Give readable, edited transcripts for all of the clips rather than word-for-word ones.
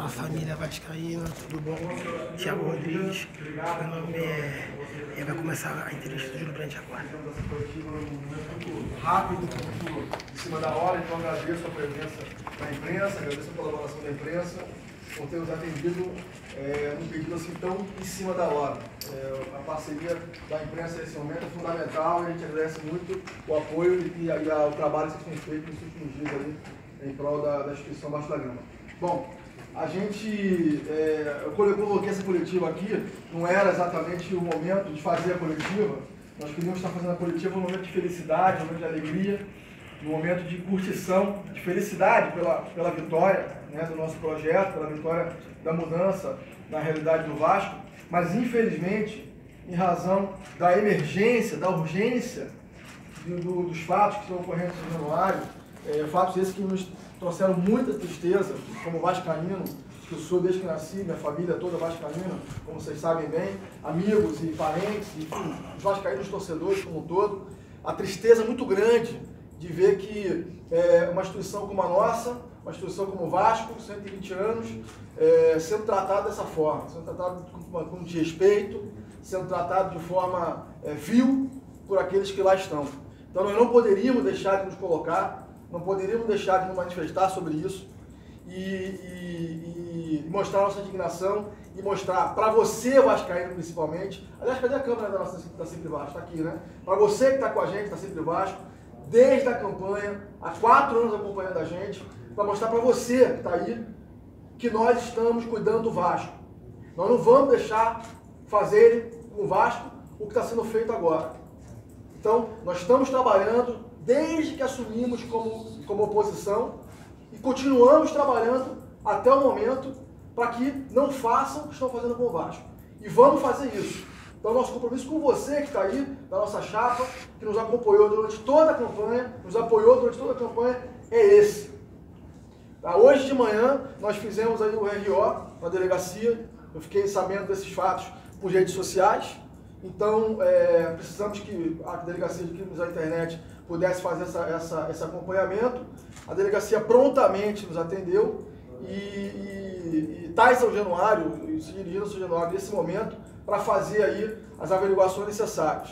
Fala família vascaína, tudo bom? Thiago Rodrigues, meu nome vai começar a entrevista do Júlio Brandt agora. Muito rápido, muito em cima da hora, então agradeço a presença da imprensa, agradeço a colaboração da imprensa por ter nos atendido num pedido assim tão em cima da hora. A parceria da imprensa nesse momento é fundamental e a gente agradece muito o apoio e o trabalho que vocês têm feito nos últimos dias ali em prol da instituição Vasco da Gama. Bom, a gente, eu coloquei essa coletiva aqui, não era exatamente o momento de fazer a coletiva, nós queríamos estar fazendo a coletiva num momento de felicidade, num momento de alegria, num momento de curtição, de felicidade pela vitória, né, do nosso projeto, pela vitória da mudança na realidade do Vasco, mas infelizmente, em razão da emergência, da urgência dos fatos que estão ocorrendo em São Januário, fatos esses que nos trouxeram muita tristeza, como vascaíno, que eu sou desde que nasci, minha família toda vascaína, como vocês sabem bem, amigos e parentes, enfim, os vascaínos torcedores como um todo, a tristeza é muito grande de ver que uma instituição como a nossa, uma instituição como o Vasco, 120 anos, sendo tratada dessa forma, sendo tratado com desrespeito, sendo tratado de forma vil por aqueles que lá estão. Então nós não poderíamos deixar de nos colocar, não poderíamos deixar de nos manifestar sobre isso e mostrar nossa indignação e mostrar para você, vascaíno, principalmente. Aliás, cadê a câmera da Sempre Vasco? Está aqui, né? Para você que está com a gente, da Sempre Vasco, desde a campanha, há 4 anos acompanhando a gente, para mostrar para você que está aí, que nós estamos cuidando do Vasco. Nós não vamos deixar fazerem com o Vasco o que está sendo feito agora. Então, nós estamos trabalhando desde que assumimos como oposição e continuamos trabalhando até o momento para que não façam o que estão fazendo com o Vasco. E vamos fazer isso. Então, nosso compromisso com você que está aí, da nossa chapa, que nos acompanhou durante toda a campanha, nos apoiou durante toda a campanha, é esse. Hoje de manhã, nós fizemos aí o RO na delegacia, eu fiquei sabendo desses fatos por redes sociais, então precisamos que a delegacia de crimes da internet pudesse fazer esse acompanhamento. A delegacia prontamente nos atendeu e está em São Januário, se dirigindo a São Januário nesse momento, para fazer aí as averiguações necessárias.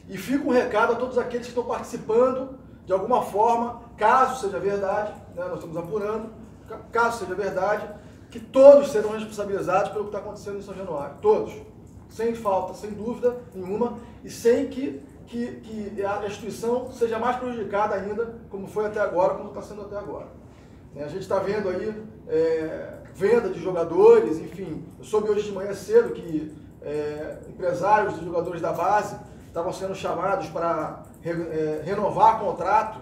E fica um recado a todos aqueles que estão participando, de alguma forma, caso seja verdade, né, nós estamos apurando, caso seja verdade, que todos serão responsabilizados pelo que está acontecendo em São Januário. Todos. Sem falta, sem dúvida nenhuma, e sem que a instituição seja mais prejudicada ainda, como foi até agora, como está sendo até agora. A gente está vendo aí venda de jogadores, enfim, eu soube hoje de manhã cedo que empresários de jogadores da base estavam sendo chamados para renovar contrato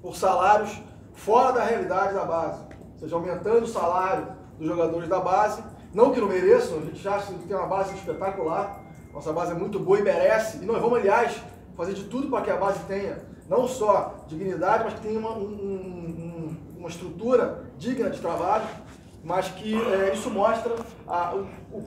por salários fora da realidade da base, ou seja, aumentando o salário dos jogadores da base, não que não mereçam, a gente acha que tem uma base espetacular, nossa base é muito boa e merece, e nós vamos, aliás, fazer de tudo para que a base tenha não só dignidade, mas que tenha uma estrutura digna de trabalho, mas que isso mostra o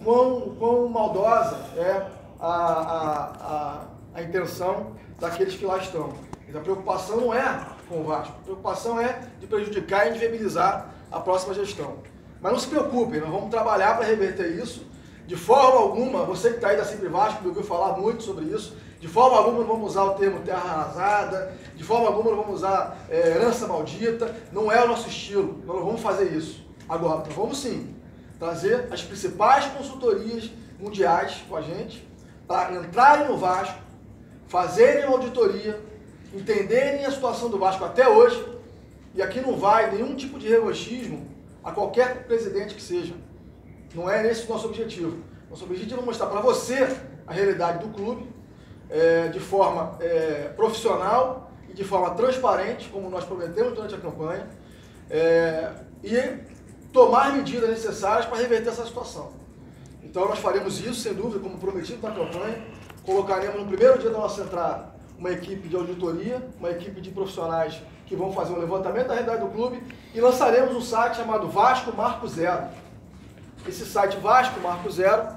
quão maldosa é a intenção daqueles que lá estão. Mas a preocupação não é com o Vasco, a preocupação é de prejudicar e inviabilizar a próxima gestão. Mas não se preocupem, nós vamos trabalhar para reverter isso. De forma alguma, você que está aí da Sempre Vasco, que ouviu falar muito sobre isso, de forma alguma não vamos usar o termo terra arrasada, de forma alguma não vamos usar herança maldita, não é o nosso estilo, nós não vamos fazer isso. Agora, nós vamos sim trazer as principais consultorias mundiais com a gente, para entrarem no Vasco, fazerem uma auditoria, entenderem a situação do Vasco até hoje, e aqui não vai nenhum tipo de revanchismo a qualquer presidente que seja. Não é esse o nosso objetivo. Nosso objetivo é mostrar para você a realidade do clube de forma profissional e de forma transparente, como nós prometemos durante a campanha, e tomar medidas necessárias para reverter essa situação. Então nós faremos isso, sem dúvida, como prometido na campanha. Colocaremos no primeiro dia da nossa entrada uma equipe de auditoria, uma equipe de profissionais que vão fazer um levantamento da realidade do clube e lançaremos um site chamado Vasco Marco Zero. Esse site Vasco Marco Zero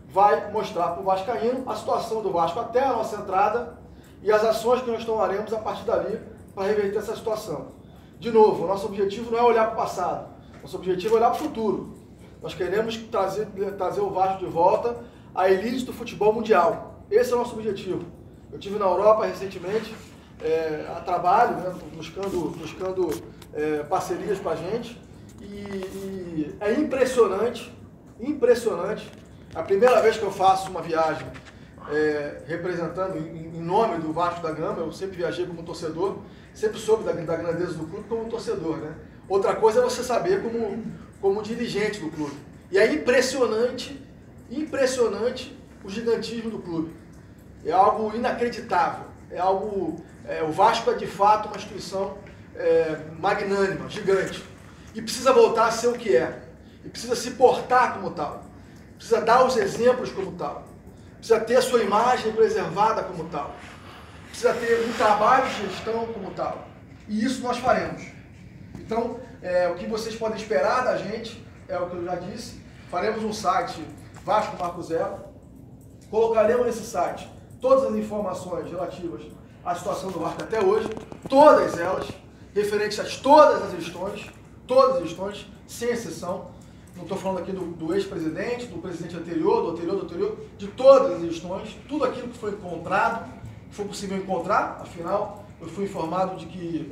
vai mostrar para o vascaíno a situação do Vasco até a nossa entrada e as ações que nós tomaremos a partir dali para reverter essa situação. De novo, o nosso objetivo não é olhar para o passado, nosso objetivo é olhar para o futuro. Nós queremos trazer o Vasco de volta à elite do futebol mundial. Esse é o nosso objetivo. Eu estive na Europa recentemente, a trabalho, né, buscando parcerias para a gente, e é impressionante. A primeira vez que eu faço uma viagem representando em nome do Vasco da Gama, eu sempre viajei como torcedor, sempre soube da grandeza do clube como torcedor, né? Outra coisa é você saber como dirigente do clube. E é impressionante o gigantismo do clube. É algo inacreditável. O Vasco é de fato uma instituição magnânima, gigante. E precisa voltar a ser o que é. E precisa se portar como tal. Precisa dar os exemplos como tal. Precisa ter a sua imagem preservada como tal. Precisa ter um trabalho de gestão como tal. E isso nós faremos. Então, o que vocês podem esperar da gente é o que eu já disse. Faremos um site Vasco Marco Zero. Colocaremos nesse site todas as informações relativas à situação do Vasco até hoje, todas elas, referentes a todas as gestões, sem exceção. Não estou falando aqui do ex-presidente, do presidente anterior, do anterior, de todas as gestões, tudo aquilo que foi encontrado, que foi possível encontrar, afinal, eu fui informado de que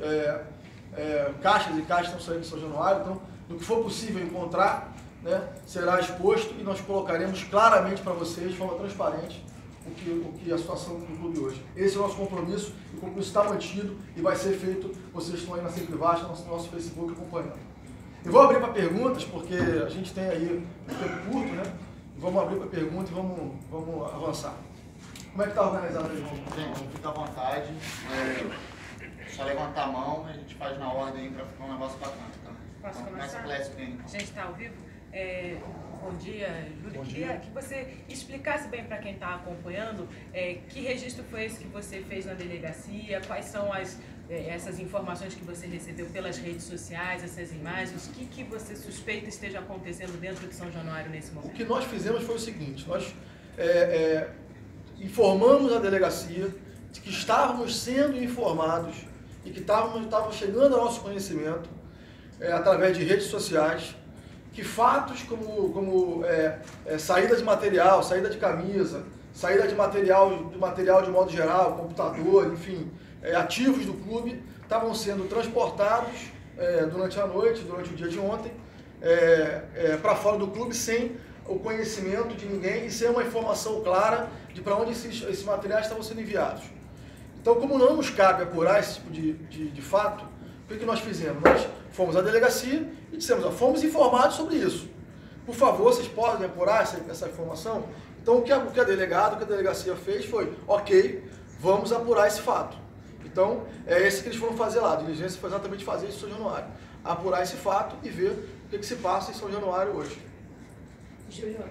caixas e caixas estão saindo de São Januário, então, do que for possível encontrar, né, será exposto e nós colocaremos claramente para vocês, de forma transparente, o que é a situação do clube hoje. Esse é o nosso compromisso, o compromisso está mantido e vai ser feito, vocês estão aí na Sempre Vasco, no nosso Facebook acompanhando. Eu vou abrir para perguntas, porque a gente tem aí um tempo curto, né? Vamos abrir para perguntas e vamos avançar. Como é que está organizado aí, João? Gente, fica à vontade. Só levantar a mão, a gente faz na ordem para ficar um negócio bacana. Tá? Posso então, começar? A gente está ao vivo? Bom dia, Júlio. Queria que você explicasse bem para quem está acompanhando que registro foi esse que você fez na delegacia, quais são essas informações que você recebeu pelas redes sociais, essas imagens, o que você suspeita esteja acontecendo dentro de São Januário nesse momento? O que nós fizemos foi o seguinte, nós informamos a delegacia de que estávamos sendo informados e que estavam chegando ao nosso conhecimento através de redes sociais, que fatos como saída de material, saída de camisa, saída de material de modo geral, computador, enfim, ativos do clube, estavam sendo transportados durante a noite, durante o dia de ontem, para fora do clube sem o conhecimento de ninguém e sem uma informação clara de para onde esses materiais estavam sendo enviados. Então, como não nos cabe apurar esse tipo de fato, o que nós fizemos? Nós fomos à delegacia e dissemos, fomos informados sobre isso. Por favor, vocês podem apurar essa informação? Então, o que a delegacia fez foi, ok, vamos apurar esse fato. Então, é esse que eles foram fazer lá. A diligência foi exatamente fazer isso em São Januário. Apurar esse fato e ver o que se passa em São Januário hoje. Júlio,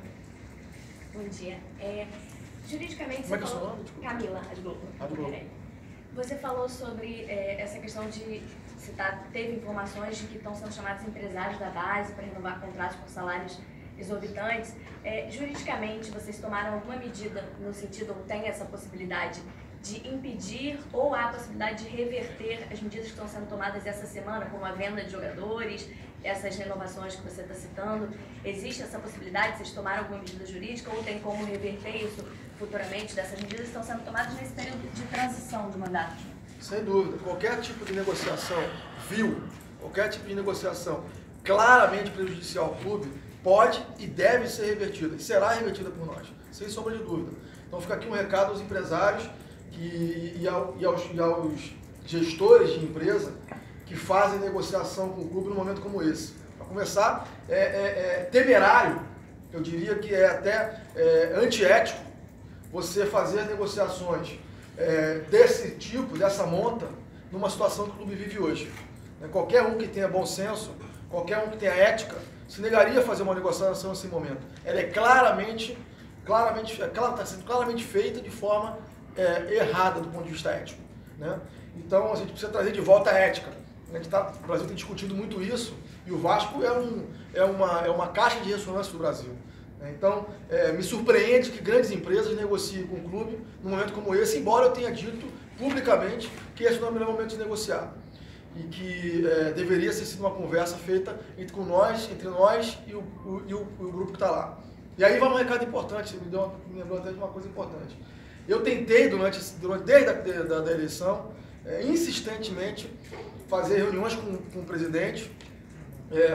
bom dia. Juridicamente, como é que você falou... é o seu nome? Camila, a de Globo. Você falou sobre essa questão de se teve informações de que estão sendo chamados empresários da base para renovar contratos por salários exorbitantes. Juridicamente, vocês tomaram alguma medida no sentido, ou tem essa possibilidade, de impedir ou há a possibilidade de reverter as medidas que estão sendo tomadas essa semana, como a venda de jogadores, essas renovações que você está citando? Existe essa possibilidade? Vocês tomaram alguma medida jurídica ou tem como reverter isso futuramente, dessas medidas que estão sendo tomadas nesse período de transição do mandato? Sem dúvida. Qualquer tipo de negociação qualquer tipo de negociação claramente prejudicial ao clube pode e deve ser revertida. E será revertida por nós, sem sombra de dúvida. Então fica aqui um recado aos empresários e aos gestores de empresa que fazem negociação com o clube num momento como esse. Para começar, temerário, eu diria que é até antiético você fazer negociações desse tipo, dessa monta, numa situação que o clube vive hoje. Qualquer um que tenha bom senso, qualquer um que tenha ética, se negaria a fazer uma negociação nesse momento. Ela está sendo claramente feita de forma errada do ponto de vista ético. Né? Então a gente precisa trazer de volta a ética. O Brasil tem discutido muito isso e o Vasco é uma caixa de ressonância do Brasil. Então, me surpreende que grandes empresas negociem com o clube num momento como esse, embora eu tenha dito publicamente que esse não é o melhor momento de negociar. e que deveria ter sido uma conversa feita entre nós e o grupo que está lá. E aí vai um recado importante, você me lembrou até de uma coisa importante. Eu tentei, desde a eleição, insistentemente, fazer reuniões com o presidente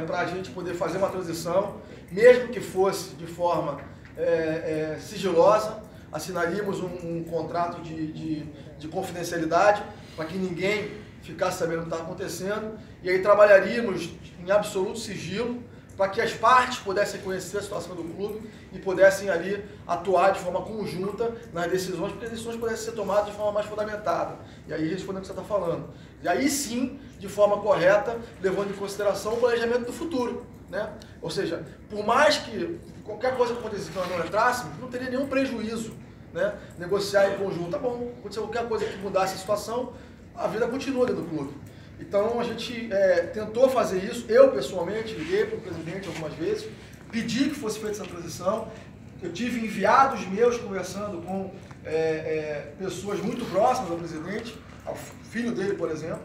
para a gente poder fazer uma transição, mesmo que fosse de forma sigilosa. Assinaríamos um contrato de confidencialidade para que ninguém ficasse sabendo o que estava acontecendo, e aí trabalharíamos em absoluto sigilo para que as partes pudessem conhecer a situação do clube e pudessem ali atuar de forma conjunta nas decisões, porque as decisões pudessem ser tomadas de forma mais fundamentada. E aí respondendo o que você está falando. E aí sim, de forma correta, levando em consideração o planejamento do futuro, né? Ou seja, por mais que qualquer coisa que acontecesse que nós não entrássemos, não teria nenhum prejuízo, né? Negociar em conjunto, tá bom, aconteceu qualquer coisa que mudasse a situação, a vida continua dentro do clube. Então a gente tentou fazer isso, eu pessoalmente liguei para o presidente algumas vezes, pedi que fosse feita essa transição, eu tive enviados meus conversando com pessoas muito próximas ao presidente, ao filho dele, por exemplo,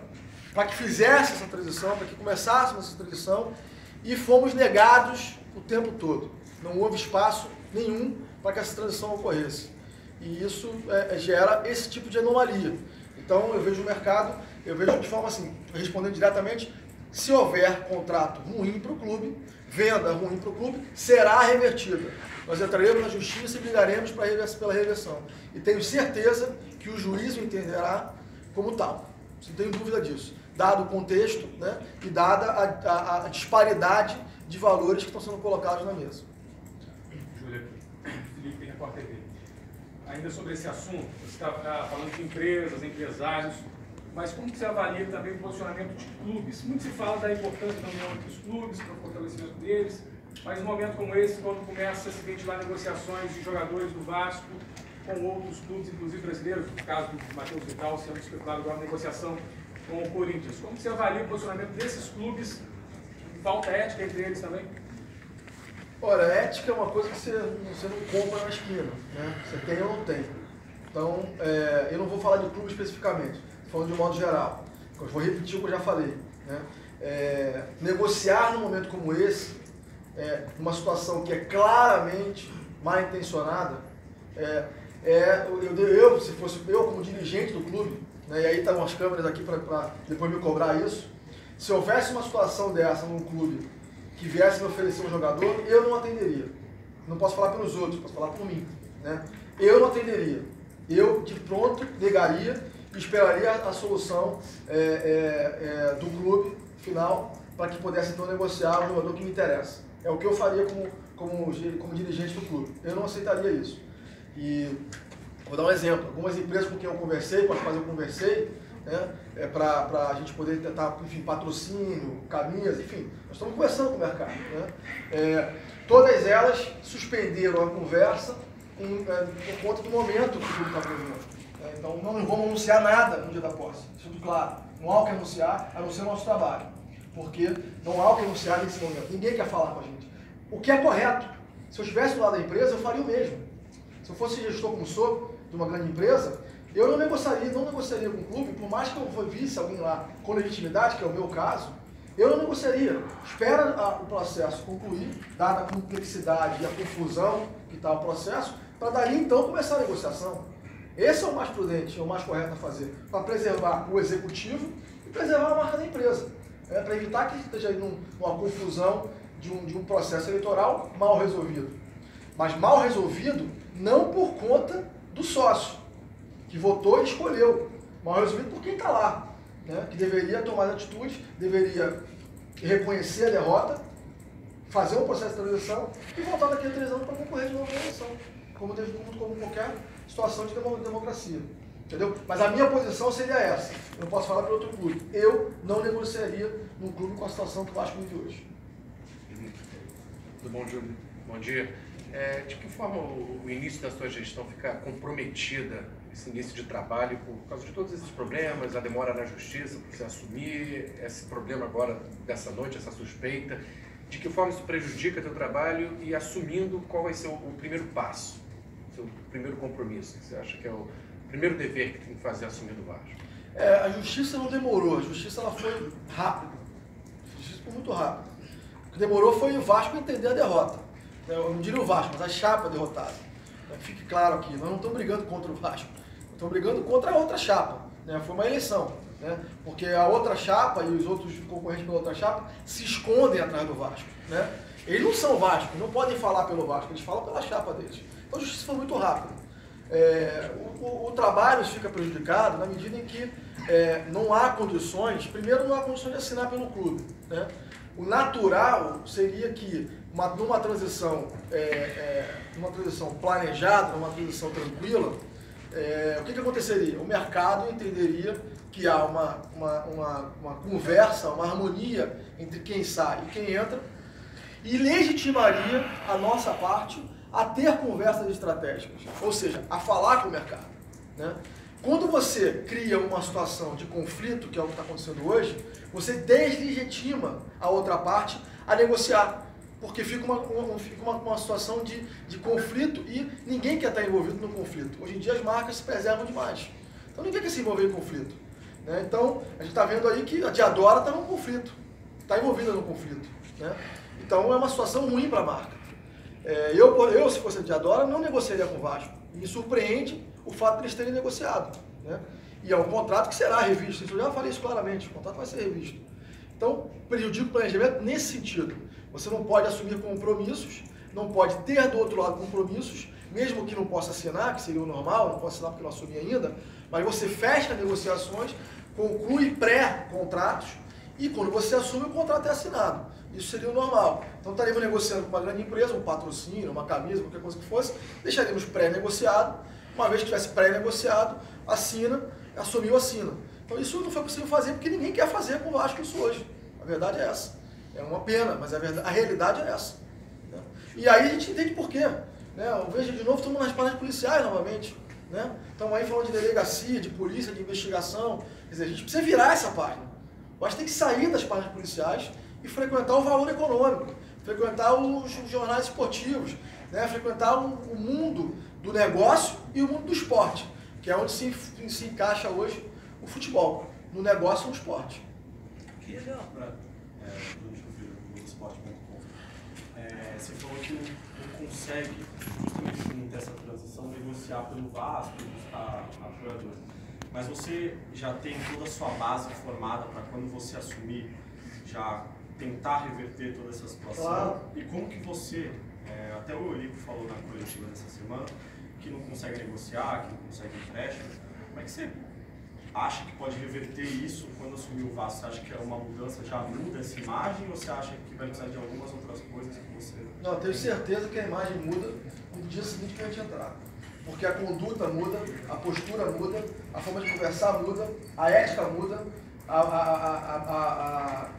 para que fizesse essa transição, para que começássemos essa transição, e fomos negados o tempo todo. Não houve espaço nenhum para que essa transição ocorresse. E isso gera esse tipo de anomalia. Então eu vejo o mercado, eu vejo de forma assim, respondendo diretamente, se houver contrato ruim para o clube, venda ruim para o clube, será revertida. Nós entraremos na justiça e brigaremos pela reversão. E tenho certeza que o juízo entenderá como tal. Não tenho dúvida disso. Dado o contexto, né, e dada a disparidade de valores que estão sendo colocados na mesa. Júlia, Felipe, Repórter TV. Ainda sobre esse assunto, você está falando de empresas, empresários, mas como você avalia também o posicionamento de clubes? Muito se fala da importância da união entre os clubes, para o fortalecimento deles, mas num momento como esse, quando começa a se ventilar negociações de jogadores do Vasco com outros clubes, inclusive brasileiros, no caso do Matheus Vital, sendo especulado agora na negociação com o Corinthians. Como você avalia o posicionamento desses clubes? Falta ética entre eles também? Olha, ética é uma coisa que você não compra na esquina, né? Você tem ou não tem. Então, eu não vou falar de clube especificamente, estou falando de um modo geral. Eu vou repetir o que eu já falei, né? Negociar num momento como esse, numa situação que é claramente mal intencionada, se fosse eu como dirigente do clube, né, e aí estão as câmeras aqui para depois me cobrar isso, se houvesse uma situação dessa num clube que viesse me oferecer um jogador, eu não atenderia. Não posso falar pelos outros, posso falar por mim, né? Eu não atenderia. Eu, de pronto, negaria e esperaria a solução do clube final para que pudesse, então, negociar o jogador que me interessa. É o que eu faria como dirigente do clube. Eu não aceitaria isso. E vou dar um exemplo. Algumas empresas com quem eu conversei, com as quais eu conversei, né, para a gente poder tentar, enfim, patrocínio, camisas, enfim, nós estamos conversando com o mercado, né? Todas elas suspenderam a conversa por conta do momento que o clube está vivendo. Então não vamos anunciar nada no dia da posse, isso é tudo claro. Não há o que anunciar, a não ser o nosso trabalho, porque não há o que anunciar nesse momento. Ninguém quer falar com a gente. O que é correto. Se eu estivesse do lado da empresa, eu faria o mesmo. Se eu fosse gestor como sou, de uma grande empresa, eu não negociaria com o clube, por mais que eu visse alguém lá com legitimidade, que é o meu caso, eu não negociaria. Espera o processo concluir, dada a complexidade e a confusão que está o processo, para dali então começar a negociação. Esse é o mais prudente, é o mais correto a fazer, para preservar o executivo e preservar a marca da empresa, para evitar que esteja aí numa confusão de um processo eleitoral mal resolvido. Mas mal resolvido não por conta do sócio, que votou e escolheu, mal resolvido por quem está lá, né? Que deveria tomar atitude, deveria reconhecer a derrota, fazer um processo de transição e voltar daqui a 3 anos para concorrer de novo na eleição, como qualquer situação de democracia. Entendeu? Mas a minha posição seria essa. Eu não posso falar para outro clube. Eu não negociaria num clube com a situação que o Vasco vive hoje. Tudo bom, Júlio? Bom dia. De que forma o início da sua gestão fica comprometida, esse início de trabalho, por causa de todos esses problemas, a demora na justiça, para você assumir esse problema agora, dessa noite, essa suspeita? De que forma isso prejudica teu trabalho e assumindo qual vai ser o primeiro passo, o seu primeiro compromisso? Que você acha que é o primeiro dever que tem que fazer assumindo o Vasco? A justiça não demorou, a justiça ela foi rápida. A justiça foi muito rápida. O que demorou foi o Vasco entender a derrota. Eu não diria o Vasco, mas a chapa derrotada. Fique claro aqui, nós não estamos brigando contra o Vasco, estamos brigando contra a outra chapa. Foi uma eleição, porque a outra chapa e os outros concorrentes pela outra chapa se escondem atrás do Vasco. Eles não são Vasco, não podem falar pelo Vasco, eles falam pela chapa deles. Então a justiça foi muito rápida. O trabalho fica prejudicado na medida em que não há condições, primeiro não há condições de assinar pelo clube. O natural seria que numa transição planejada, numa transição tranquila, o que aconteceria? O mercado entenderia que há uma conversa, uma harmonia entre quem sai e quem entra e legitimaria a nossa parte a ter conversas estratégicas, ou seja, a falar com o mercado. Quando você cria uma situação de conflito, que é o que está acontecendo hoje, você deslegitima a outra parte a negociar, porque fica uma situação de conflito e ninguém quer estar envolvido no conflito. Hoje em dia as marcas se preservam demais, então ninguém quer se envolver em conflito. Então a gente está vendo aí que a Diadora está num conflito, está envolvida no conflito. Então é uma situação ruim para a marca. Eu, se fosse a Diadora, não negociaria com o Vasco. Me surpreende o fato de eles terem negociado. E é um contrato que será revisto. Eu já falei isso claramente, o contrato vai ser revisto. Então, prejudica o planejamento nesse sentido. Você não pode assumir compromissos, não pode ter do outro lado compromissos, mesmo que não possa assinar, que seria o normal, não posso assinar porque não assumi ainda, mas você fecha negociações, conclui pré-contratos e quando você assume o contrato é assinado. Isso seria o normal. Então estaríamos negociando com uma grande empresa, um patrocínio, uma camisa, qualquer coisa que fosse, deixaríamos pré-negociado, uma vez que tivesse pré-negociado, assina, assumiu, assina. Então isso não foi possível fazer porque ninguém quer fazer com o Vasco isso hoje. A verdade é essa. É uma pena, mas a realidade é essa. E aí a gente entende por quê. Veja, de novo, estamos nas páginas policiais novamente. Estamos aí falando de delegacia, de polícia, de investigação. Quer dizer, a gente precisa virar essa página. O Vasco tem que sair das páginas policiais e frequentar o valor econômico, frequentar os jornais esportivos, frequentar o mundo do negócio e o mundo do esporte, que é onde se encaixa hoje o futebol, no negócio e no esporte. Você falou que não consegue, justamente não ter essa transição, negociar pelo Vasco, buscar apoiador. Mas você já tem toda a sua base formada para quando você assumir, já tentar reverter toda essa situação? Claro. E como que você, até o Eurico falou na coletiva dessa semana, que não consegue negociar, que não consegue empréstimo, como é que você acha que pode reverter isso quando assumir o Vasco? Você acha que é uma mudança, já muda essa imagem, ou você acha que vai precisar de algumas outras coisas que você... Não, tenho certeza que a imagem muda no dia seguinte que a gente entrar. Porque a conduta muda, a postura muda, a forma de conversar muda, a ética muda, a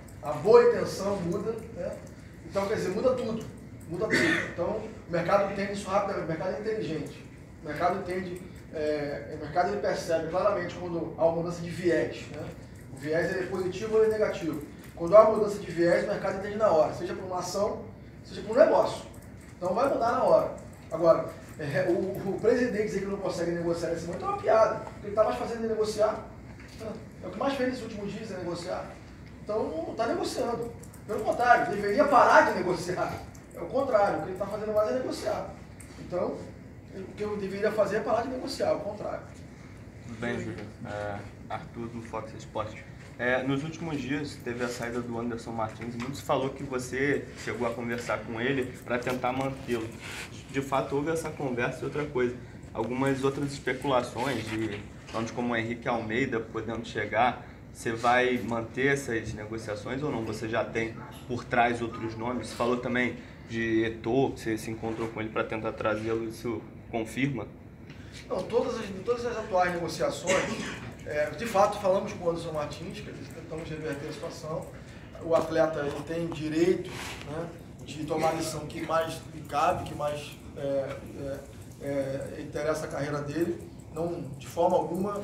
boa intenção muda, Então, quer dizer, muda tudo. Então, o mercado entende isso rapidamente, o mercado é inteligente. O mercado entende, o mercado ele percebe claramente quando há uma mudança de viés. O viés é positivo ou é negativo. Quando há uma mudança de viés, o mercado entende na hora, seja por uma ação, seja por um negócio. Então vai mudar na hora. Agora, o presidente dizer que não consegue negociar nesse momento é uma piada. O que ele está mais fazendo é negociar. É o que mais fez nesses últimos dias, é negociar. Então não está negociando. Pelo contrário, deveria parar de negociar. É o contrário, o que ele está fazendo mais é negociar. Então, o que eu deveria fazer é parar de negociar, é o contrário. Tudo bem, Júlio? Arthur do Fox Sports. Nos últimos dias teve a saída do Anderson Martins e muito se falou que você chegou a conversar com ele para tentar mantê-lo. De fato, houve essa conversa e outra coisa. Algumas outras especulações de nomes como Henrique Almeida podendo chegar. Você vai manter essas negociações ou não? Você já tem por trás outros nomes? Você falou também de Eto'o, que você se encontrou com ele para tentar trazê-lo. Isso confirma? Não, todas as atuais negociações, de fato falamos com o Anderson Martins, que tentamos reverter a situação. O atleta ele tem direito de tomar a lição que mais lhe cabe, que mais interessa a carreira dele. Não, de forma alguma,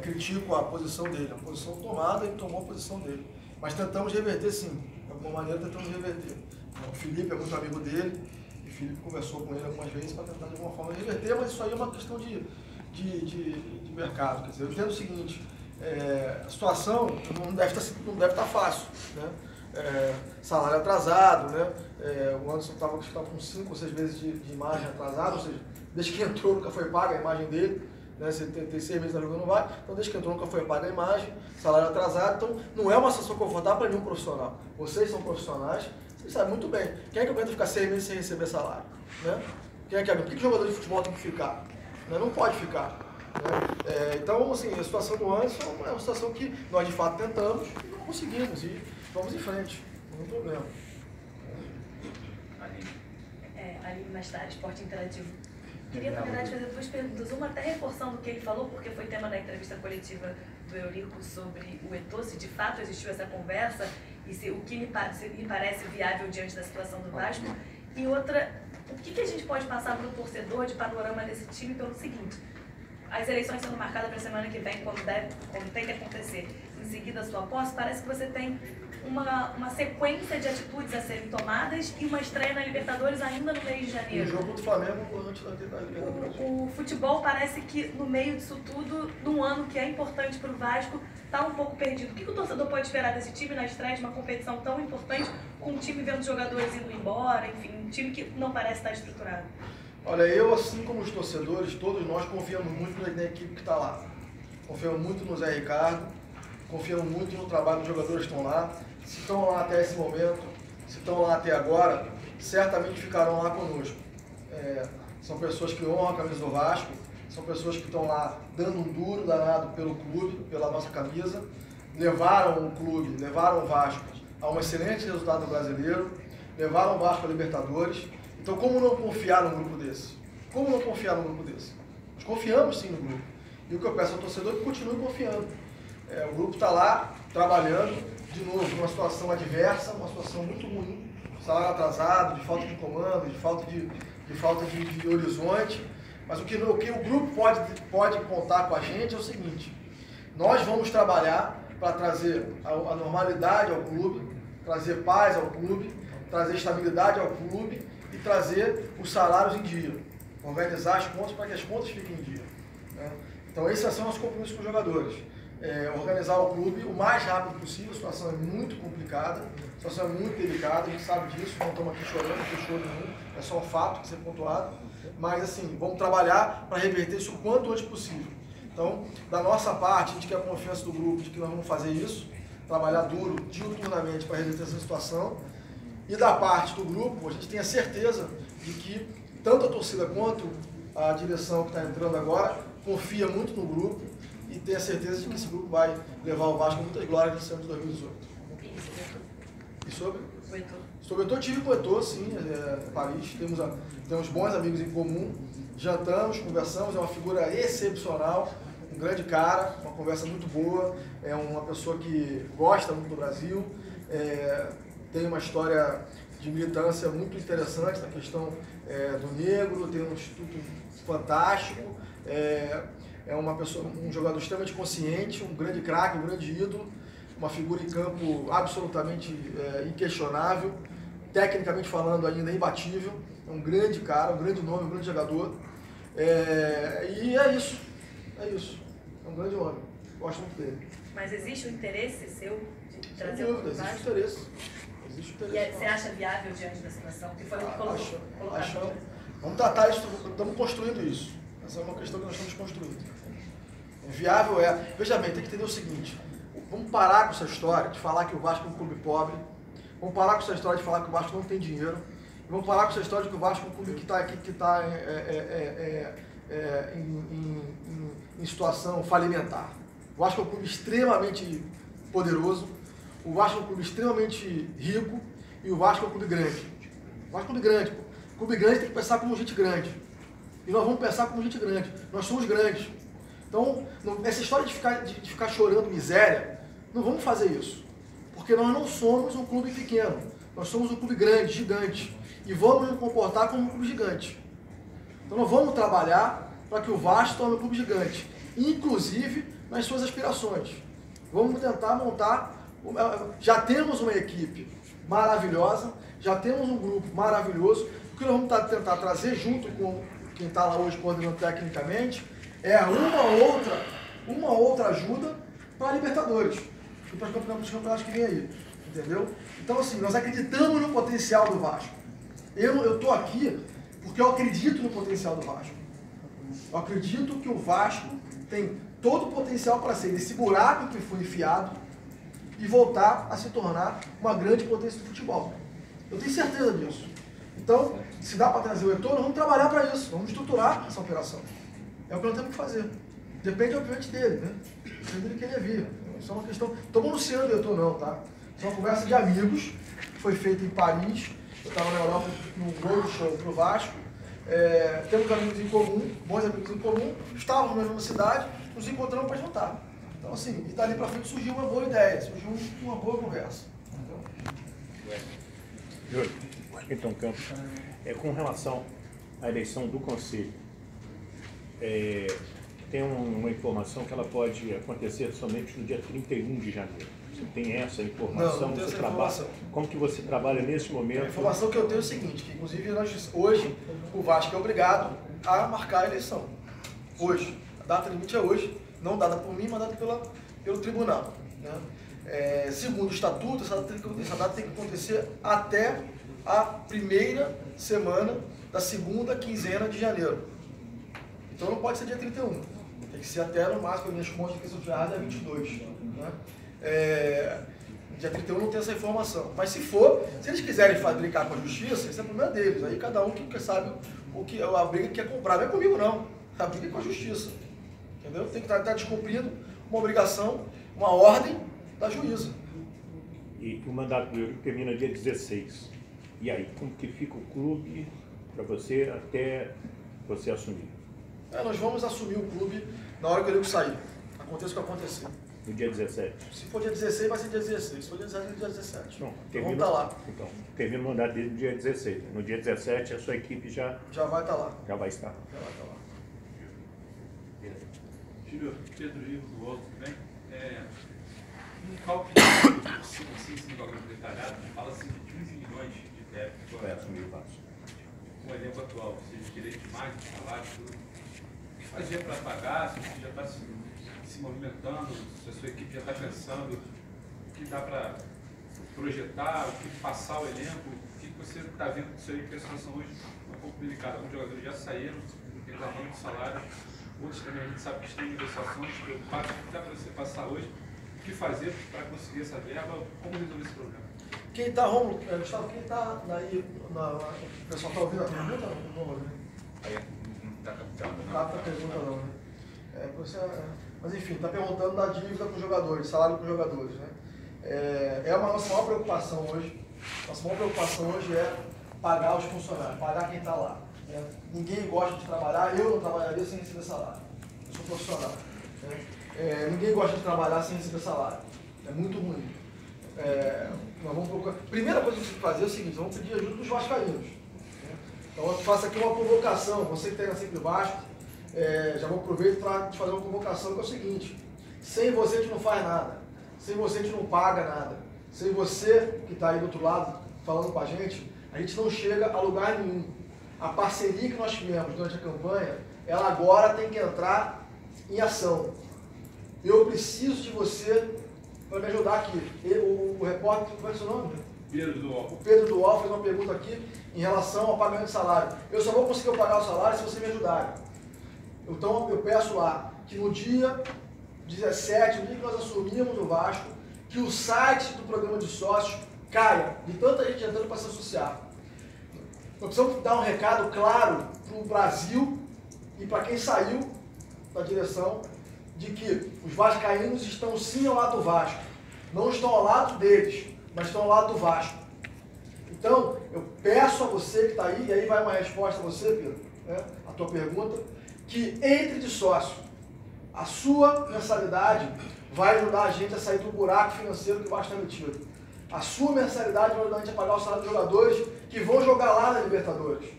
critico a posição dele. A posição tomada, ele tomou a posição dele. Mas tentamos reverter sim, de alguma maneira tentamos reverter. O Felipe é muito amigo dele, e o Felipe conversou com ele algumas vezes para tentar de alguma forma reverter, mas isso aí é uma questão de do mercado. Quer dizer, eu entendo o seguinte, a situação não deve estar fácil, né? Salário atrasado, né? O Anderson estava com 5 ou 6 meses de imagem atrasada, ou seja, desde que entrou nunca foi paga a imagem dele, né? Se ele tem 6 meses na jogando não vai, então desde que entrou nunca foi paga a imagem, salário atrasado, então não é uma situação confortável para nenhum profissional. Vocês são profissionais, vocês sabem muito bem, quem é que aguenta ficar 6 meses sem receber salário? Né? Quem é que aguenta? Por que o jogador de futebol tem que ficar? Né? Não pode ficar. Né? Então, assim, a situação do Anderson é uma situação que nós de fato tentamos e não conseguimos, e vamos em frente, não tem problema. Aline Mastar, Esporte Interativo. Queria, na verdade, fazer 2 perguntas. Uma até reforçando o que ele falou, porque foi tema da entrevista coletiva do Eurico sobre o Eto'o, se de fato existiu essa conversa e se o que me parece viável diante da situação do Vasco. E outra, o que a gente pode passar para o torcedor de panorama desse time pelo seguinte: as eleições sendo marcadas para a semana que vem, quando tem que acontecer, em seguida a sua posse, parece que você tem uma sequência de atitudes a serem tomadas e uma estreia na Libertadores ainda no mês de janeiro. O jogo do Flamengo antes da Libertadores. O futebol parece que no meio disso tudo, num ano que é importante para o Vasco, está um pouco perdido. O que o torcedor pode esperar desse time na estreia de uma competição tão importante, com um time vendo jogadores indo embora, enfim, um time que não parece estar estruturado? Olha, eu, assim como os torcedores, todos nós confiamos muito na equipe que está lá. Confiamos muito no Zé Ricardo, confiamos muito no trabalho dos jogadores que estão lá. Se estão lá até esse momento, se estão lá até agora, certamente ficarão lá conosco. São pessoas que honram a camisa do Vasco, são pessoas que estão lá dando um duro danado pelo clube, pela nossa camisa, levaram o clube, levaram o Vasco a um excelente resultado brasileiro, levaram o Vasco a Libertadores. Então, como não confiar num grupo desse? Como não confiar num grupo desse? Nós confiamos sim no grupo. E o que eu peço ao torcedor é que continue confiando. O grupo está lá, trabalhando, de novo, numa situação adversa, uma situação muito ruim, salário atrasado, de falta de comando, de falta de horizonte. Mas o que o grupo pode contar com a gente é o seguinte: nós vamos trabalhar para trazer a normalidade ao clube, trazer paz ao clube, trazer estabilidade ao clube e trazer os salários em dia. Organizar as contas para que as contas fiquem em dia. Né? Então esse vai ser o nosso compromisso com os jogadores. Organizar o clube o mais rápido possível. A situação é muito complicada, a situação é muito delicada, a gente sabe disso, não estamos aqui chorando, não tem choro nenhum, é só um fato que ser pontuado. Mas assim, vamos trabalhar para reverter isso o quanto antes possível. Então, da nossa parte, a gente quer a confiança do grupo de que nós vamos fazer isso, trabalhar duro, diuturnamente para reverter essa situação. E da parte do grupo, a gente tem a certeza de que tanto a torcida quanto a direção que está entrando agora confia muito no grupo e tem a certeza de que esse grupo vai levar o Vasco a muitas glórias nesse ano de 2018. E sobre? O Eto'o. Sobre o Eto'o, tive com o Eto'o, sim, em Paris. Temos bons amigos em comum, jantamos, conversamos, é uma figura excepcional, um grande cara, uma conversa muito boa, é uma pessoa que gosta muito do Brasil, tem uma história de militância muito interessante na questão do negro, tem um instituto fantástico, é uma pessoa, um jogador extremamente consciente, um grande craque, um grande ídolo, uma figura em campo absolutamente inquestionável, tecnicamente falando ainda imbatível, é um grande cara, um grande nome, um grande jogador, e é isso, é um grande homem, gosto muito dele. Mas existe um interesse seu de trazer Sem dúvida, o Vasco? existe interesse. E você acha viável diante da situação? Que foi o que colocou. Vamos tratar isso, estamos construindo isso. Essa é uma questão que nós estamos construindo. Viável veja bem, tem que entender o seguinte: vamos parar com essa história de falar que o Vasco é um clube pobre, vamos parar com essa história de falar que o Vasco não tem dinheiro, vamos parar com essa história de que o Vasco é um clube que está em situação falimentar. O Vasco é um clube extremamente poderoso, o Vasco é um clube extremamente rico e o Vasco é um clube grande. O Vasco é um clube grande, pô. O clube grande tem que pensar como gente grande. E nós vamos pensar como gente grande. Nós somos grandes. Então, essa história de ficar chorando miséria, não vamos fazer isso. Porque nós não somos um clube pequeno. Nós somos um clube grande, gigante. E vamos nos comportar como um clube gigante. Então nós vamos trabalhar para que o Vasco torne um clube gigante. Inclusive nas suas aspirações. Vamos tentar montar. Já temos uma equipe maravilhosa, já temos um grupo maravilhoso. O que nós vamos tentar trazer junto com quem está lá hoje coordenando tecnicamente é uma outra ajuda para a Libertadores e para os campeonatos que vem aí, entendeu? Então, assim, nós acreditamos no potencial do Vasco. Eu estou aqui porque eu acredito no potencial do Vasco. Eu acredito que o Vasco tem todo o potencial para sair desse buraco que foi enfiado e voltar a se tornar uma grande potência do futebol. Eu tenho certeza disso. Então, se dá para trazer o Heitor, nós vamos trabalhar para isso, vamos estruturar essa operação. É o que nós temos que fazer. Depende, obviamente, dele, né? Depende dele querer vir. Isso é uma questão... Estamos anunciando o Heitor, não, tá? Isso é uma conversa de amigos, que foi feita em Paris. Eu estava na Europa num Globo Show pro Vasco. Temos amigos em comum, bons amigos em comum, estávamos na mesma cidade, nos encontramos para jantar. Então, assim, e dali para frente surgiu uma boa ideia, surgiu uma boa conversa. Júlio, então, Campos, com relação à eleição do Conselho, tem uma informação que ela pode acontecer somente no dia 31 de janeiro. Você tem essa informação? Não tenho essa informação. Como que você trabalha nesse momento? A informação que eu tenho é o seguinte, que inclusive hoje o Vasco é obrigado a marcar a eleição. Hoje. A data limite é hoje, não dada por mim, mas dada pelo tribunal. Né? Segundo o estatuto, essa data tem que acontecer até a primeira semana da segunda quinzena de janeiro. Então não pode ser dia 31. Tem que ser até no máximo, minhas contas que são erradas, é 22. Né? Dia 31 não tem essa informação. Mas se eles quiserem brincar com a justiça, esse é o problema deles. Aí cada um que sabe a briga que quer comprar. Não é comigo não. A briga é com a justiça. Entendeu? Tem que estar descumprindo uma obrigação, uma ordem da juíza. E o mandato do Eurico termina dia 16. E aí, como que fica o clube para você até você assumir? Nós vamos assumir o clube na hora que o Eurico sair. Aconteça o que acontecer. No dia 17? Se for dia 16, vai ser dia 16. Se for dia 17, dia 17. Não, vamos estar lá. Então, termina o mandato dele no dia 16. No dia 17, a sua equipe já vai estar lá. Já vai estar. Já vai estar lá. Júlio, Pedro Ivo do Alto também. Um cálculo assim, detalhado, fala-se de 15 milhões de débito para assumir o Vasco. Com o elenco atual, ou seja, direito de margem, salário, tudo. O que fazer para pagar? Se você já está se movimentando, se a sua equipe já está pensando o que dá para projetar, o que passar o elenco, o que você está vendo disso aí, porque a situação hoje é um pouco delicada. Alguns jogadores já saíram, reclamando de salário, outros também a gente sabe que estão em negociações, preocupados, o que dá para você passar hoje, o que fazer para conseguir essa verba, como resolver esse problema? Quem está, Romulo, Gustavo, quem está aí, o pessoal está ouvindo a pergunta? Não, aí não está captando. Não capta a pergunta não, né? Mas enfim, está perguntando da dívida com os jogadores, salário com os jogadores, né? É a nossa maior preocupação hoje. Nossa maior preocupação hoje é pagar os funcionários, pagar quem está lá. Né? Ninguém gosta de trabalhar, eu não trabalharia sem receber salário. Eu sou profissional. Né? Ninguém gosta de trabalhar sem receber salário. É muito ruim. Nós vamos procurar. Primeira coisa que você tem que fazer é o seguinte: vamos pedir ajuda dos vascaínos. Né? Então eu faço aqui uma convocação, você que está sempre Vasco, já vou aproveitar para te fazer uma convocação que é o seguinte: sem você a gente não faz nada, sem você a gente não paga nada, sem você que está aí do outro lado falando com a gente não chega a lugar nenhum. A parceria que nós tivemos durante a campanha, ela agora tem que entrar em ação. Eu preciso de você para me ajudar aqui. O repórter, qual é o seu nome? Pedro Dual. O Pedro Dual fez uma pergunta aqui em relação ao pagamento de salário. Eu só vou conseguir pagar o salário se você me ajudar. Então eu peço lá que no dia 17, no dia que nós assumimos o Vasco, que o site do programa de sócios caia, de tanta gente entrando para se associar. Nós precisamos dar um recado claro para o Brasil e para quem saiu da direção de que os vascaínos estão sim ao lado do Vasco. Não estão ao lado deles, mas estão ao lado do Vasco. Então, eu peço a você que está aí, e aí vai uma resposta a você, Pedro, né, a tua pergunta, que entre de sócio. A sua mensalidade vai ajudar a gente a sair do buraco financeiro que o Vasco está metido. A sua mensalidade vai ajudar a gente a pagar o salário dos jogadores que vão jogar lá na Libertadores.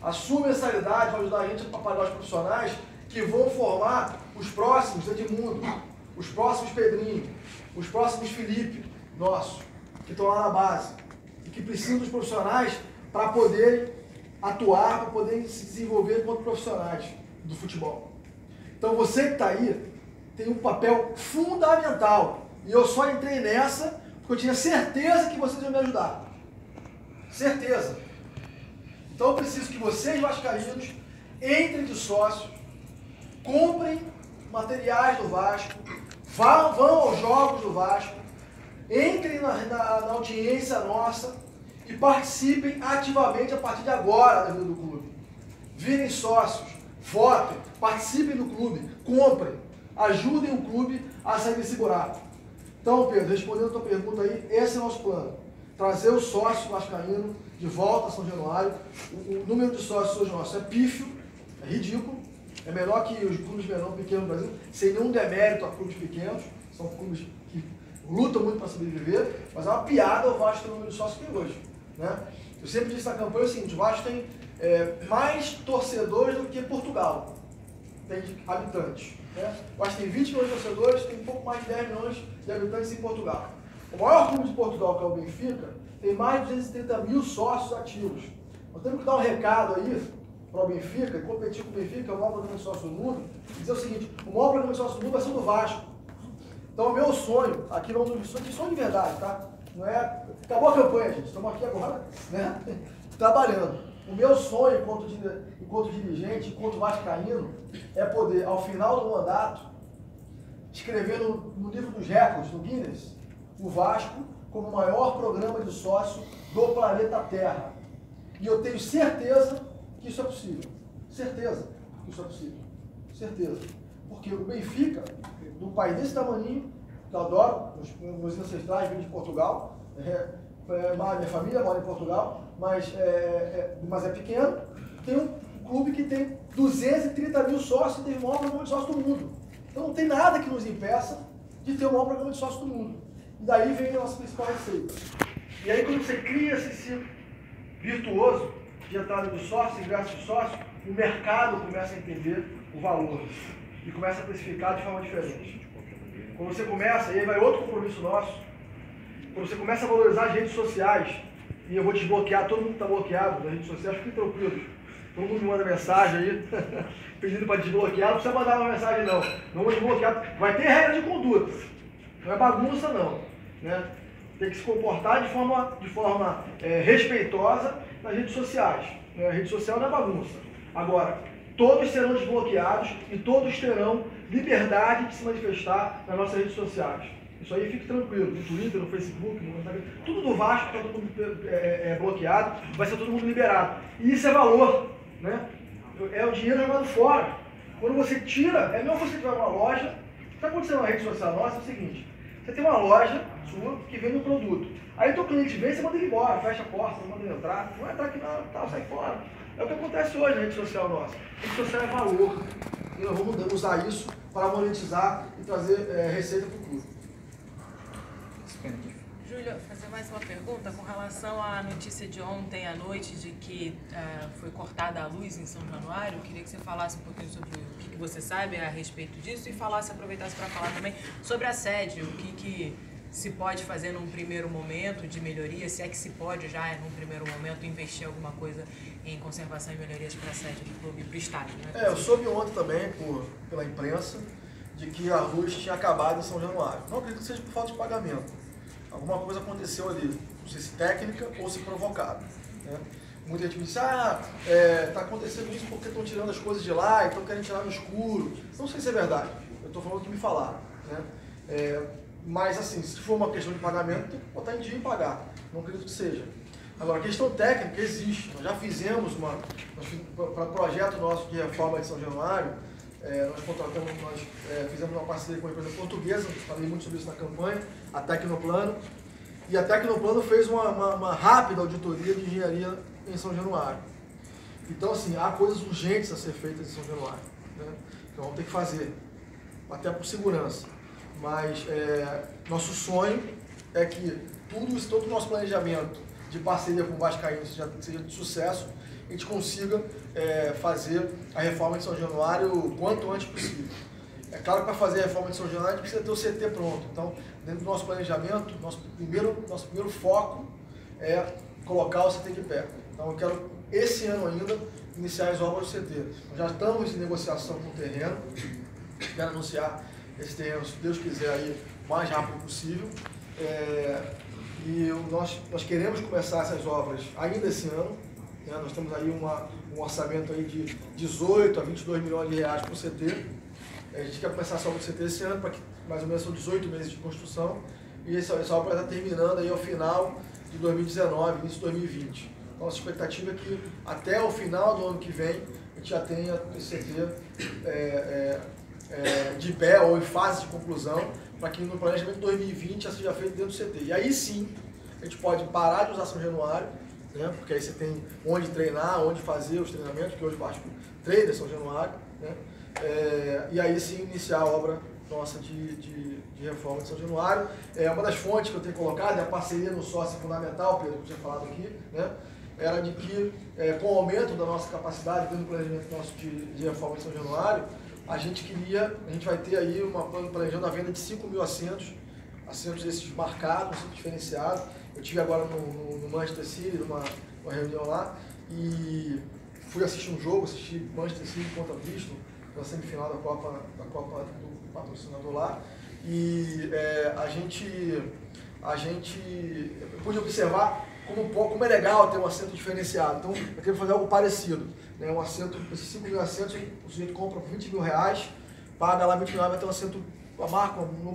A sua mensalidade vai ajudar a gente a pagar os profissionais que vão formar os próximos Edmundo, os próximos Pedrinho, os próximos Felipe, nossos, que estão lá na base e que precisam dos profissionais para poderem atuar, para poderem se desenvolver enquanto profissionais do futebol. Então você que está aí tem um papel fundamental. E eu só entrei nessa porque eu tinha certeza que vocês iam me ajudar. Certeza. Então eu preciso que vocês, vascaínos, entrem de sócios, comprem materiais do Vasco, vão aos jogos do Vasco, entrem na audiência nossa e participem ativamente a partir de agora da vida do clube. Virem sócios, votem, participem do clube, comprem, ajudem o clube a sair desse buraco. Então, Pedro, respondendo a tua pergunta aí, esse é o nosso plano. Trazer o sócio vascaíno de volta a São Januário. O número de sócios hoje nosso é pífio, é ridículo. É menor que os clubes pequenos do Brasil, sem nenhum demérito a clubes pequenos. São clubes que lutam muito para sobreviver, mas é uma piada o Vasco ter o número de sócios que tem hoje. Né? Eu sempre disse na campanha o seguinte, o Vasco tem mais torcedores do que Portugal. Tem habitantes. Né? O Vasco tem 20 milhões de torcedores, tem um pouco mais de 10 milhões de habitantes em Portugal. O maior clube de Portugal, que é o Benfica, tem mais de 230 mil sócios ativos. Nós temos que dar um recado aí para o Benfica, e competir com o Benfica, que é o maior programa de sócio do mundo, e dizer o seguinte, o maior programa de sócio do mundo vai ser do Vasco. Então o meu sonho, aqui não é sonho de verdade, tá? Não é... Acabou a campanha, gente, estamos aqui agora, né? Trabalhando. O meu sonho, enquanto dirigente, enquanto vascaíno, é poder, ao final do mandato, escrever no livro dos recordes, no Guinness, o Vasco como o maior programa de sócio do planeta Terra. E eu tenho certeza que isso é possível. Certeza que isso é possível. Certeza. Porque o Benfica, do país desse tamaninho, que eu adoro, meus ancestrais vêm de Portugal, minha família mora em Portugal, mas é pequeno, tem um clube que tem 230 mil sócios e tem o maior programa de sócios do mundo. Então não tem nada que nos impeça de ter o maior programa de sócios do mundo. E daí vem a nossa principal receita. E aí quando você cria esse ciclo virtuoso de entrada de sócio, ingresso de sócio, o mercado começa a entender o valor e começa a precificar de forma diferente. Quando você começa, e aí vai outro compromisso nosso, quando você começa a valorizar as redes sociais, e eu vou desbloquear todo mundo que está bloqueado nas redes sociais, fiquem tranquilos. Todo mundo me manda mensagem aí, pedindo para desbloquear, não precisa mandar uma mensagem não. Não vou desbloquear. Vai ter regra de conduta. Não é bagunça não. Né? Tem que se comportar de forma respeitosa nas redes sociais. A rede social não é bagunça. Agora, todos serão desbloqueados e todos terão liberdade de se manifestar nas nossas redes sociais. Isso aí fique tranquilo, no Twitter, no Facebook, no Instagram, tudo do Vasco, está todo mundo bloqueado, vai ser todo mundo liberado. E isso é valor, né? É o dinheiro jogado fora. Quando você tira, é melhor você tiver uma loja. O que está acontecendo na rede social nossa é o seguinte, você tem uma loja sua que vende um produto. Aí o teu cliente vem, você manda ele embora, fecha a porta, não manda ele entrar, não vai entrar aqui não, tal, sai fora. É o que acontece hoje na rede social nossa. A rede social é valor. E nós vamos usar isso para monetizar e trazer receita para o clube. Júlio, fazer mais uma pergunta com relação à notícia de ontem à noite de que foi cortada a luz em São Januário. Eu queria que você falasse um pouquinho sobre o que você sabe a respeito disso e aproveitasse para falar também sobre a sede, o que se pode fazer num primeiro momento de melhoria, se é que se pode já, num primeiro momento, investir alguma coisa em conservação e melhorias para a sede do clube, para o estádio. Né? Eu soube ontem também, pela imprensa, de que a luz tinha acabado em São Januário. Não acredito que seja por falta de pagamento. Alguma coisa aconteceu ali, não sei se técnica ou se provocada. Né? Muita gente me disse, está acontecendo isso porque estão tirando as coisas de lá e estão querendo tirar no escuro. Não sei se é verdade, eu estou falando o que me falaram. Né? Mas assim, se for uma questão de pagamento, tem que botar em dia e pagar. Não acredito que seja. Agora, a questão técnica existe. Nós já fizemos para projeto nosso de reforma de São Januário, nós fizemos uma parceria com uma empresa portuguesa, falei muito sobre isso na campanha, a Tecnoplano, e a Tecnoplano fez uma rápida auditoria de engenharia em São Januário. Então, assim, há coisas urgentes a ser feitas em São Januário, né? Então vamos ter que fazer, até por segurança. Mas nosso sonho é que todo o nosso planejamento de parceria com o Vascaíno seja de sucesso, a gente consiga fazer a reforma de São Januário o quanto antes possível. É claro que para fazer a reforma de São Januário a gente precisa ter o CT pronto. Então, dentro do nosso planejamento, nosso primeiro foco é colocar o CT de pé. Então eu quero, esse ano ainda, iniciar as obras do CT. Nós já estamos em negociação com o terreno, quero anunciar esse terreno, se Deus quiser, aí, o mais rápido possível. E nós queremos começar essas obras ainda esse ano. Né? Nós temos aí um orçamento aí de 18 a 22 milhões de reais para o CT. A gente quer começar essa obra do CT esse ano, para que mais ou menos são 18 meses de construção. E essa obra está terminando aí ao final de 2019, início de 2020. Então, nossa expectativa é que até o final do ano que vem a gente já tenha esse CT de pé ou em fase de conclusão, para que no planejamento de 2020 já seja feito dentro do CT. E aí sim, a gente pode parar de usar São Januário, né? Porque aí você tem onde treinar, onde fazer os treinamentos, que hoje o Vasco treina São Januário, né? E aí sim iniciar a obra nossa de reforma de São Januário. Uma das fontes que eu tenho colocado é a parceria no sócio fundamental, Pedro, que eu tinha falado aqui, né? Era de que, com o aumento da nossa capacidade, dentro do planejamento nosso de reforma de São Januário, a gente vai ter aí planejando a venda de 5 mil assentos esses marcados, diferenciados. Eu estive agora no Manchester City, numa reunião lá, e fui assistir um jogo, assisti Manchester City contra Bristol, na semifinal da Copa do patrocinador lá, e a gente pude observar como é legal ter um assento diferenciado. Então, eu quero fazer algo parecido. Né? Um assento, esses 5 mil assentos, o sujeito compra por 20 mil reais, paga lá 20 mil reais, vai ter um assento, uma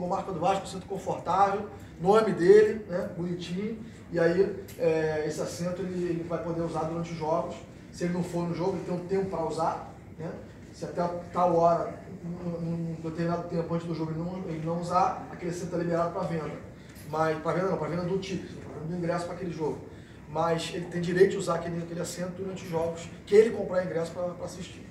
marca do Vasco, um assento confortável, nome dele, né? Bonitinho, e aí esse assento ele vai poder usar durante os jogos. Se ele não for no jogo, ele tem um tempo para usar, né? Se até tal hora, num determinado tempo antes do jogo, ele não usar, aquele assento é liberado para venda. Mas, para venda do ticket, do ingresso para aquele jogo. Mas ele tem direito de usar aquele assento durante os jogos, que ele comprar ingresso para assistir.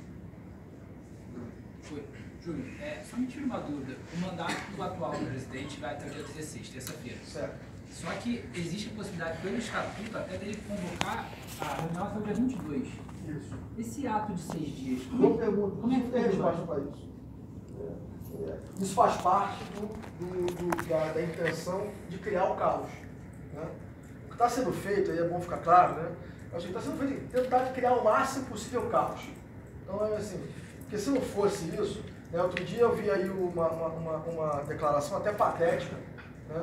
Júlio, só me tira uma dúvida. O mandato do atual presidente vai até o dia 16, terça-feira. Certo. Só que existe a possibilidade, pelo estatuto, até dele convocar a reunião até o dia 22. Isso. Esse ato de 6 dias, Boa pergunta. como é que tem resposta para isso? Isso faz parte da intenção de criar o caos. Né? O que está sendo feito, aí é bom ficar claro, né? Está sendo feito tentar criar o máximo possível caos. Então é assim, porque se não fosse isso, né, outro dia eu vi aí uma declaração até patética, né,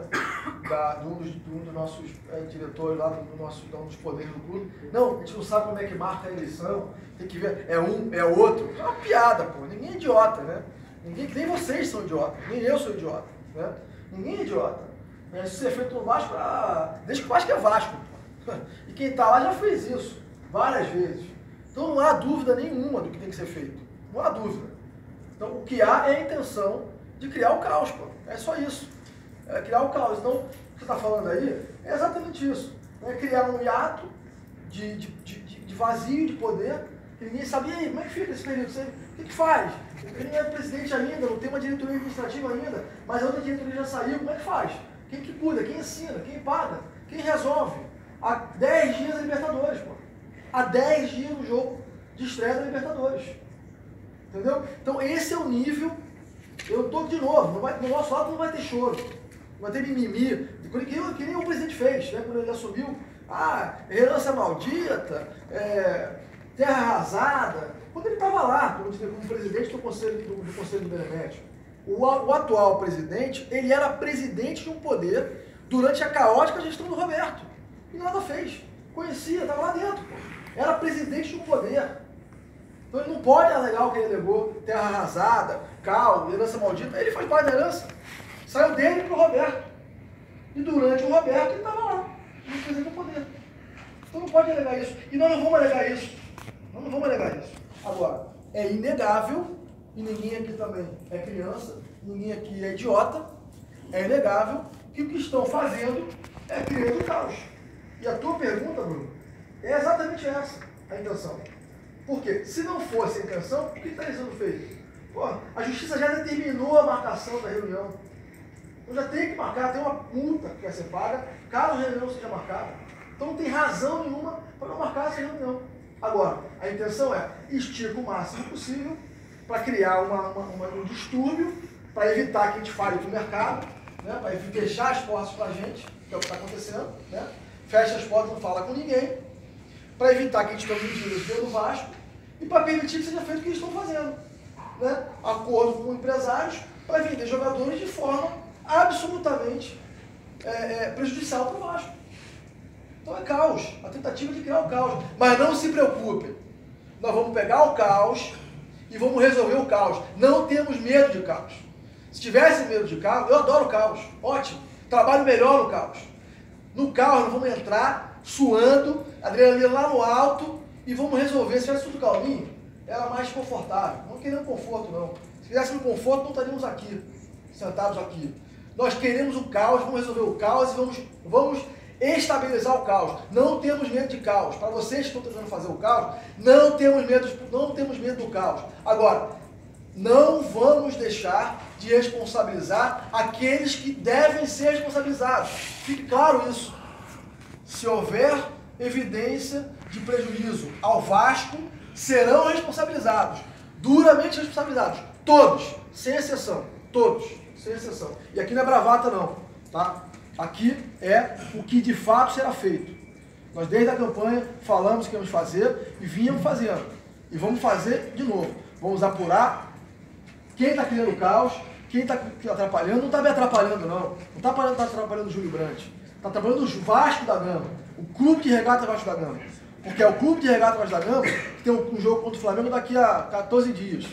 de um dos nossos diretores lá, um dos poderes do clube. Não, a gente não sabe como é que marca a eleição, tem que ver, é um, é outro. É uma piada, pô, ninguém é idiota, né? Nem vocês são idiotas, nem eu sou idiota, né? Ninguém é idiota. Isso é feito no Vasco, desde que o Vasco é Vasco. E quem está lá já fez isso, várias vezes. Então não há dúvida nenhuma do que tem que ser feito. Não há dúvida. Então o que há é a intenção de criar o caos, pô. É só isso. É criar o caos. Então, o que você está falando aí é exatamente isso. É criar um hiato de vazio de poder, que ninguém sabia aí, como é que fica esse período? O que faz? Ele não é presidente ainda, não tem uma diretoria administrativa ainda, mas a outra diretoria já saiu, como é que faz? Quem que cuida? Quem ensina? Quem paga? Quem resolve? Há 10 dias da Libertadores, pô. Há 10 dias no jogo de estreia da Libertadores. Entendeu? Então esse é o nível. Eu estou de novo, no nosso lado não vai ter choro, não vai ter mimimi, que nem o presidente fez, né? Quando ele assumiu, herança maldita, terra arrasada. Quando ele estava lá, como presidente do Conselho do Benemérito, o atual presidente, ele era presidente de um poder durante a caótica gestão do Roberto. E nada fez. Conhecia, estava lá dentro. Pô. Era presidente de um poder. Então ele não pode alegar o que ele alegou, terra arrasada, caos, herança maldita. Ele faz parte da herança. Saiu dele para o Roberto. E durante o Roberto ele estava lá, no presidente do poder. Então não pode alegar isso. E nós não vamos alegar isso. Nós não vamos alegar isso. Agora, é inegável, e ninguém aqui também é criança, ninguém aqui é idiota, é inegável que o que estão fazendo é criando caos. E a tua pergunta, Bruno, é exatamente essa, a intenção. Por quê? Se não fosse a intenção, o que está sendo feito? Pô, a justiça já determinou a marcação da reunião. Então já tem que marcar, tem uma multa que vai ser paga, caso a reunião seja marcada. Então não tem razão nenhuma para não marcar essa reunião. Agora, a intenção é esticar o máximo possível para criar um distúrbio, para evitar que a gente fale do mercado, né, para fechar as portas para a gente, que é o que está acontecendo, né, fecha as portas, não fala com ninguém, para evitar que a gente tome medidas pelo Vasco e para permitir que seja feito o que eles estão fazendo. Né? Acordo com empresários para vender jogadores de forma absolutamente prejudicial para o Vasco. Então é caos, a tentativa de criar o caos. Mas não se preocupem, nós vamos pegar o caos e vamos resolver o caos. Não temos medo de caos. Se tivesse medo de caos, eu adoro o caos, ótimo, trabalho melhor no caos. No caos nós vamos entrar suando, adrenalina lá no alto e vamos resolver. Se tivesse tudo calminho, era mais confortável. Não queremos conforto, não. Se fizéssemos conforto, não estaríamos aqui, sentados aqui. Nós queremos o caos, vamos resolver o caos e vamos estabilizar o caos. Não temos medo de caos. Para vocês que estão tentando fazer o caos, não temos medo do caos. Agora, não vamos deixar de responsabilizar aqueles que devem ser responsabilizados. Fique claro isso. Se houver evidência de prejuízo ao Vasco, serão responsabilizados. Duramente responsabilizados. Todos, sem exceção. Todos, sem exceção. E aqui não é bravata não, tá? Aqui é o que de fato será feito. Nós desde a campanha falamos que íamos fazer e vínhamos fazendo. E vamos fazer de novo. Vamos apurar quem está criando o caos, quem está atrapalhando. Não está me atrapalhando não. Não está atrapalhando o Júlio Brandt. Está atrapalhando o Vasco da Gama. O Clube de Regata Vasco da Gama. Porque é o Clube de Regata Vasco da Gama que tem um jogo contra o Flamengo daqui a 14 dias.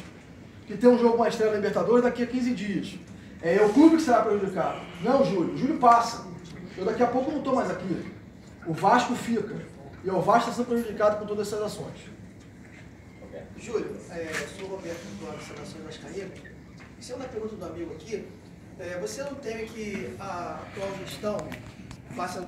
Que tem um jogo com a Estrela Libertadores daqui a 15 dias. É o clube que será prejudicado. Não o Júlio. O Júlio passa. Eu daqui a pouco não estou mais aqui. O Vasco fica. E o Vasco está sendo prejudicado com todas essas ações. Júlio, sou o Roberto do Nações Vascaína. Sendo a pergunta do amigo aqui, você não teme que a atual gestão faça